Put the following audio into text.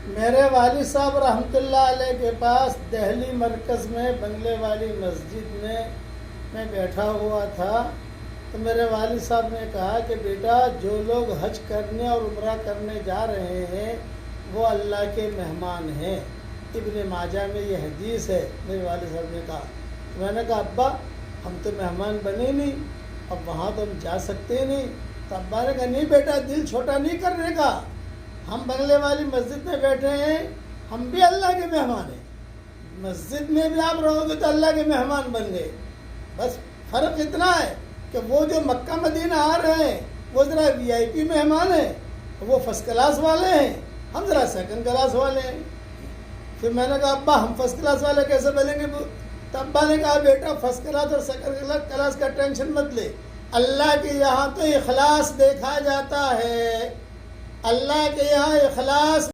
میرے والد صاحب رحمۃ اللہ علیہ کے پاس دہلی مرکز میں بنگلے والی مسجد میں بیٹھا ہوا تھا، تو میرے والد صاحب نے کہا کہ بیٹا جو لوگ حج کرنے اور عمرہ کرنے جا رہے ہیں وہ اللہ کے مہمان ہیں۔ ابن ماجہ میں یہ حدیث ہے۔ میرے والد صاحب نے کہا، میں نے کہا ابا ہم تو مہمان بنے نہیں، اب وہاں تو ہم جا سکتے نہیں۔ تو ابا نے کہا نہیں بیٹا، دل چھوٹا نہیں کرنے کا، ہم بنگلے والی مسجد میں بیٹھے ہیں، ہم بھی اللہ کے مہمان ہیں، مسجد میں بھی آپ رہو گے تو اللہ کے مہمان بن گئے۔ بس فرق اتنا ہے کہ وہ جو مکہ مدینہ آ رہے ہیں وہ ذرا وی آئی پی مہمان ہیں، وہ فرسٹ کلاس والے ہیں، ہم ذرا سیکنڈ کلاس والے ہیں۔ پھر میں نے کہا ابا ہم فرسٹ کلاس والے کیسے بنیں گے؟ تو ابا نے کہا بیٹا فرسٹ کلاس اور سیکنڈ کلاس کا ٹینشن مت لے، اللہ کے یہاں تو اخلاص دیکھا جاتا ہے، اللہ کے یہاں اخلاص